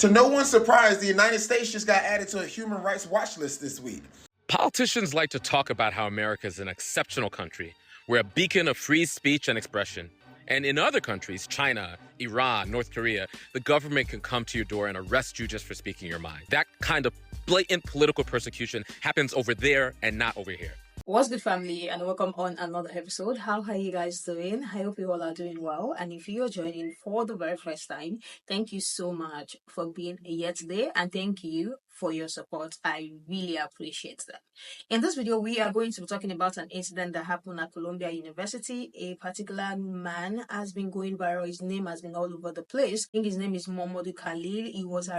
To no one's surprise, the United States just got added to a human rights watch list this week. Politicians like to talk about how America is an exceptional country. We're a beacon of free speech and expression. And in other countries, China, Iran, North Korea, the government can come to your door and arrest you just for speaking your mind. That kind of blatant political persecution happens over there and not over here. What's good, family, and welcome on another episode. How are you guys doing? I hope you all are doing well. And if you're joining for the very first time, thank you so much for being here today, and thank you for your support. I really appreciate that. In this video, we are going to be talking about an incident that happened at Columbia University. A particular man has been going viral. His name has been all over the place. I think his name is Mahmoud Khalil. He was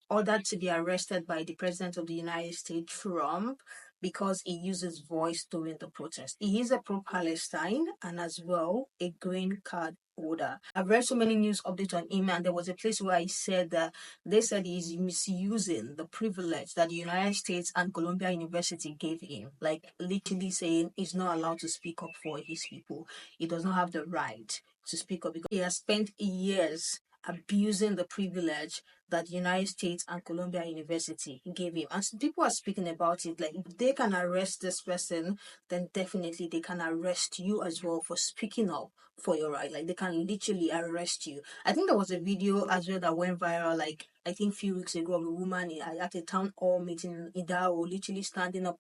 ordered to be arrested by the President of the United States, Trump, because he used his voice during the protest. He is a pro-Palestine and as well a green card holder. I've read so many news updates on him, and there was a place where he said that they said he's misusing the privilege that the United States and Columbia University gave him. Like literally saying he's not allowed to speak up for his people. He does not have the right to speak up because he has spent years abusing the privilege that the United States and Columbia University gave him. And so people are speaking about it. Like, if they can arrest this person, then definitely they can arrest you as well for speaking up for your right. Like, they can literally arrest you. I think there was a video as well that went viral, like, I think a few weeks ago, of a woman at a town hall meeting in Idaho, literally standing up,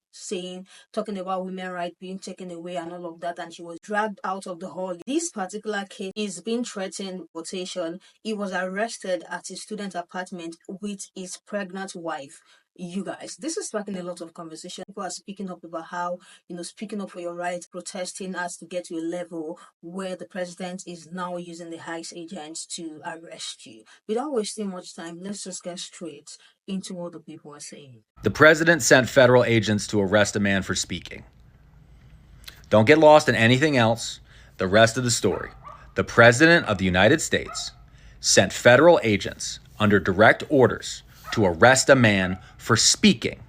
talking about women's rights being taken away and all of that, and she was dragged out of the hall. This particular case is being threatened with deportation. He was arrested at his student apartment with his pregnant wife. You guys, this is sparking a lot of conversation. People are speaking up about how, speaking up for your rights, protesting has to get to a level where the president is now using the ICE agents to arrest you. Without wasting much time, let's just get straight into what the people are saying. The president sent federal agents to arrest a man for speaking. Don't get lost in anything else. The rest of the story. The president of the United States sent federal agents under direct orders to arrest a man for speaking.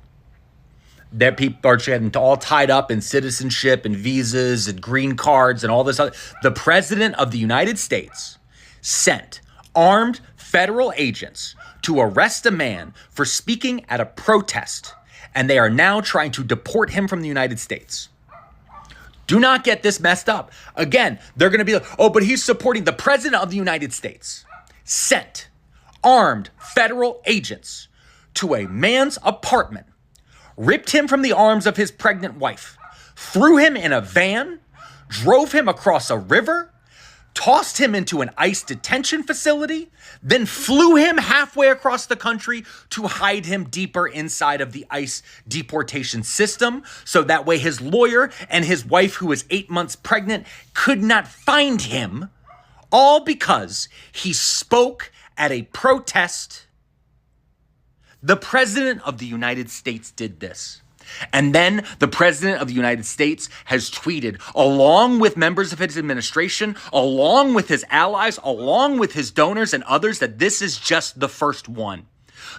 Their people are getting all tied up in citizenship and visas and green cards and all this other. The president of the United States sent armed federal agents to arrest a man for speaking at a protest, and they are now trying to deport him from the United States. Do not get this messed up. Again, they're going to be like, oh, but he's supporting the president of the United States. Sent armed federal agents to a man's apartment, ripped him from the arms of his pregnant wife, threw him in a van, drove him across a river, tossed him into an ICE detention facility, then flew him halfway across the country to hide him deeper inside of the ICE deportation system, so that way his lawyer and his wife, who was 8 months pregnant, could not find him, all because he spoke at a protest. The president of the United States did this. And then the president of the United States has tweeted, along with members of his administration, along with his allies, along with his donors and others, that this is just the first one.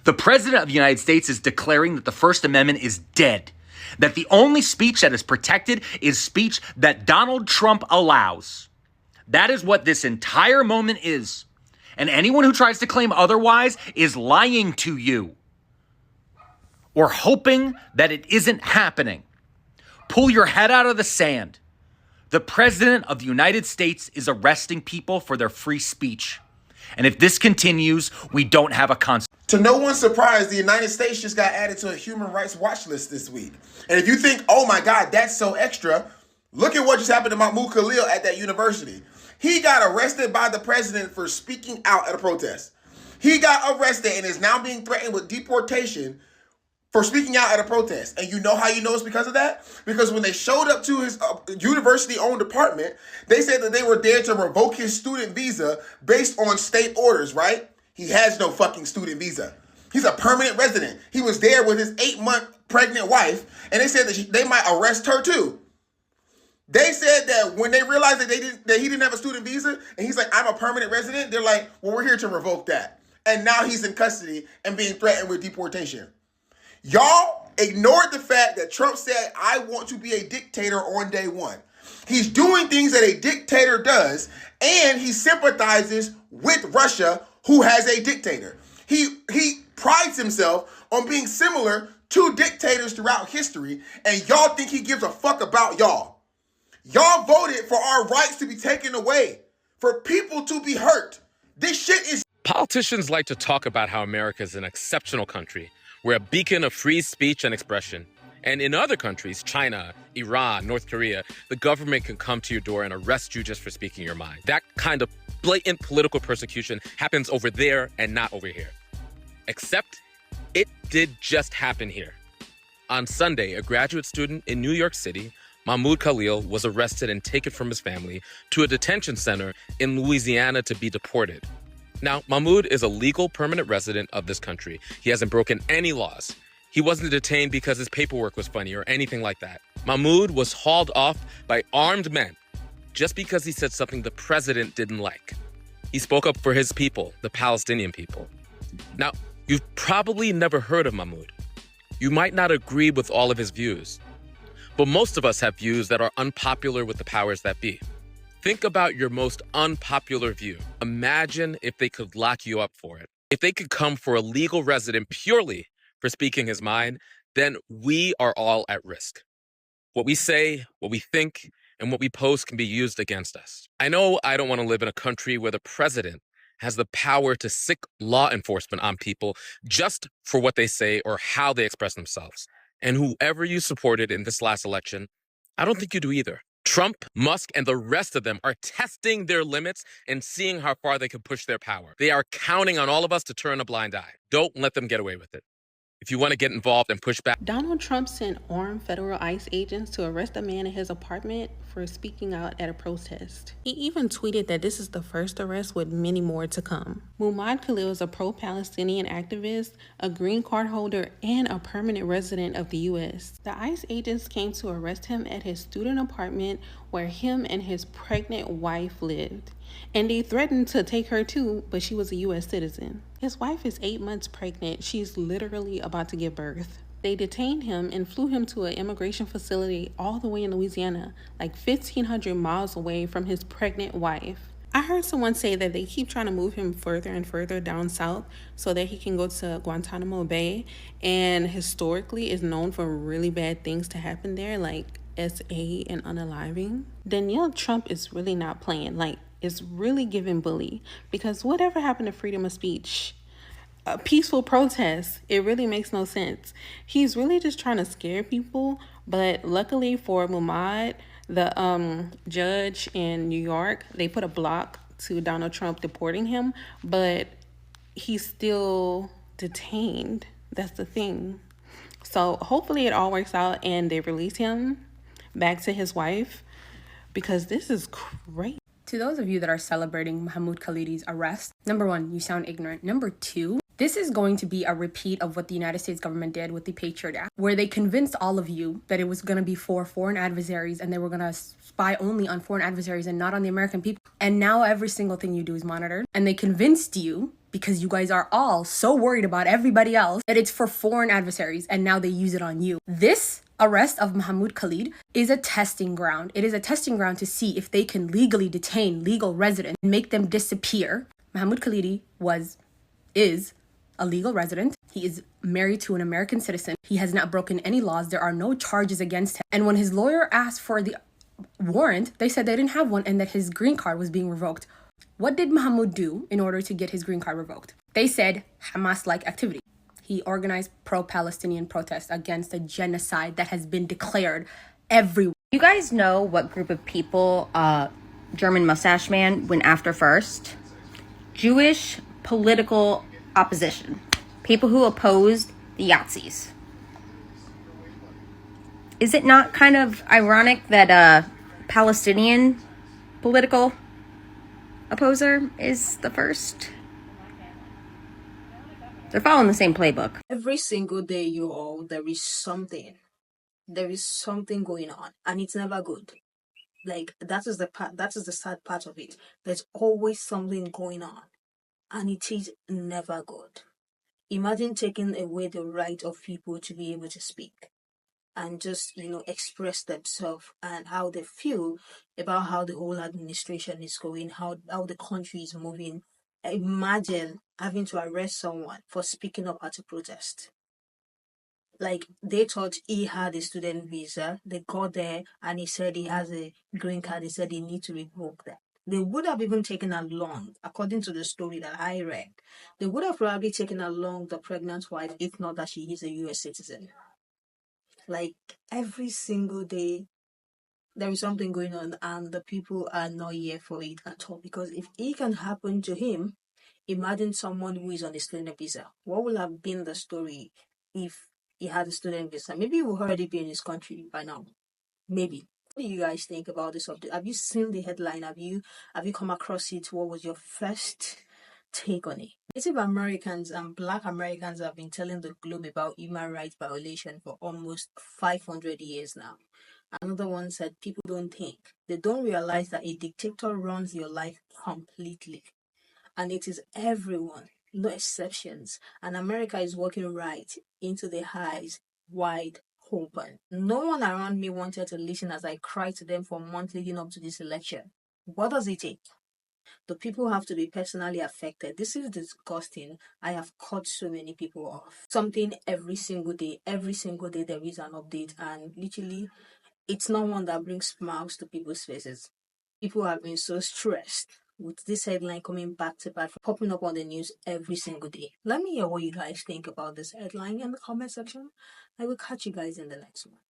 The president of the United States is declaring that the First Amendment is dead, that the only speech that is protected is speech that Donald Trump allows. That is what this entire moment is. And anyone who tries to claim otherwise is lying to you or hoping that it isn't happening. Pull your head out of the sand. The president of the United States is arresting people for their free speech. And if this continues, we don't have a constitution. To no one's surprise, the United States just got added to a human rights watch list this week. And if you think, oh my God, that's so extra, look at what just happened to Mahmoud Khalil at that university. He got arrested by the president for speaking out at a protest. He got arrested and is now being threatened with deportation for speaking out at a protest. And you know how you know it's because of that? Because when they showed up to his university-owned apartment, they said that they were there to revoke his student visa based on state orders, right? He has no fucking student visa. He's a permanent resident. He was there with his 8-month pregnant wife, and they said that they might arrest her too. They said that when they realized that he didn't have a student visa, and he's like, I'm a permanent resident, they're like, well, we're here to revoke that. And now he's in custody and being threatened with deportation. Y'all ignored the fact that Trump said, I want to be a dictator on day one. He's doing things that a dictator does, and he sympathizes with Russia, who has a dictator. He prides himself on being similar to dictators throughout history, and y'all think he gives a fuck about y'all. Y'all voted for our rights to be taken away, for people to be hurt. This shit is... Politicians like to talk about how America is an exceptional country. We're a beacon of free speech and expression. And in other countries, China, Iran, North Korea, the government can come to your door and arrest you just for speaking your mind. That kind of blatant political persecution happens over there and not over here. Except it did just happen here. On Sunday, a graduate student in New York City, Mahmoud Khalil, was arrested and taken from his family to a detention center in Louisiana to be deported. Now, Mahmoud is a legal permanent resident of this country. He hasn't broken any laws. He wasn't detained because his paperwork was funny or anything like that. Mahmoud was hauled off by armed men just because he said something the president didn't like. He spoke up for his people, the Palestinian people. Now, you've probably never heard of Mahmoud. You might not agree with all of his views, but most of us have views that are unpopular with the powers that be. Think about your most unpopular view. Imagine if they could lock you up for it. If they could come for a legal resident purely for speaking his mind, then we are all at risk. What we say, what we think, and what we post can be used against us. I know I don't want to live in a country where the president has the power to sic law enforcement on people just for what they say or how they express themselves. And whoever you supported in this last election, I don't think you do either. Trump, Musk, and the rest of them are testing their limits and seeing how far they can push their power. They are counting on all of us to turn a blind eye. Don't let them get away with it. If you want to get involved and push back... Donald Trump sent armed federal ICE agents to arrest a man in his apartment for speaking out at a protest. He even tweeted that this is the first arrest with many more to come. Mahmoud Khalil is a pro-Palestinian activist, a green card holder, and a permanent resident of the U.S. The ICE agents came to arrest him at his student apartment where him and his pregnant wife lived. And they threatened to take her too, but she was a U.S. citizen. His wife is 8 months pregnant. She's literally about to give birth. They detained him and flew him to an immigration facility all the way in Louisiana, like 1,500 miles away from his pregnant wife. I heard someone say that they keep trying to move him further and further down south so that he can go to Guantanamo Bay, and historically is known for really bad things to happen there, like SA and unaliving. Danielle Trump is really not playing. Like, it's really giving bully, because whatever happened to freedom of speech? A peaceful protest, it really makes no sense. He's really just trying to scare people, but luckily for Mahmoud, the judge in New York, they put a block to Donald Trump deporting him, but he's still detained. That's the thing. So hopefully it all works out and they release him back to his wife, because this is crazy. To those of you that are celebrating Mahmoud Khalil's arrest, number one, you sound ignorant. Number two, this is going to be a repeat of what the United States government did with the Patriot Act, where they convinced all of you that it was going to be for foreign adversaries and they were going to spy only on foreign adversaries and not on the American people. And now every single thing you do is monitored. And they convinced you, because you guys are all so worried about everybody else, that it's for foreign adversaries, and now they use it on you. This arrest of Mahmoud Khalil is a testing ground. It is a testing ground to see if they can legally detain legal residents and make them disappear. Mahmoud Khalil is a legal resident. He is married to an American citizen. He has not broken any laws. There are no charges against him. And when his lawyer asked for the warrant, they said they didn't have one and that his green card was being revoked. What did Mahmoud do in order to get his green card revoked? They said Hamas-like activity. He organized pro-Palestinian protests against a genocide that has been declared everywhere. You guys know what group of people German mustache man went after first? Jewish political opposition. People who opposed the Yazis. Is it not kind of ironic that a Palestinian political opposer is the first? They're following the same playbook. Every single day, you all, there is something. There is something going on, and it's never good. Like, that is the sad part of it. There's always something going on, and it is never good. Imagine taking away the right of people to be able to speak and just, express themselves and how they feel about how the whole administration is going, how the country is moving, Imagine having to arrest someone for speaking up at a protest. Like, they thought he had a student visa. They got there and he said he has a green card. He said he need to revoke that. They would have even taken along, according to the story that I read, they would have probably taken along the pregnant wife, if not that she is a US citizen. Like, every single day, there is something going on, and the people are not here for it at all. Because if it can happen to him, imagine someone who is on a student visa. What would have been the story if he had a student visa? Maybe he would already be in his country by now. Maybe. What do you guys think about this update? Have you seen the headline? Have you come across it? What was your first take on it? Native Americans and Black Americans have been telling the globe about human rights violation for almost 500 years now. Another one said people don't think. They don't realize that a dictator runs your life completely. And it is everyone, no exceptions. And America is walking right into the eyes wide open. No one around me wanted to listen as I cried to them for months leading up to this election. What does it take? The people have to be personally affected. This is disgusting. I have cut so many people off. Something every single day there is an update, and literally it's not one that brings smiles to people's faces. People have been so stressed with this headline coming back to back, popping up on the news every single day. Let me hear what you guys think about this headline in the comment section. I will catch you guys in the next one.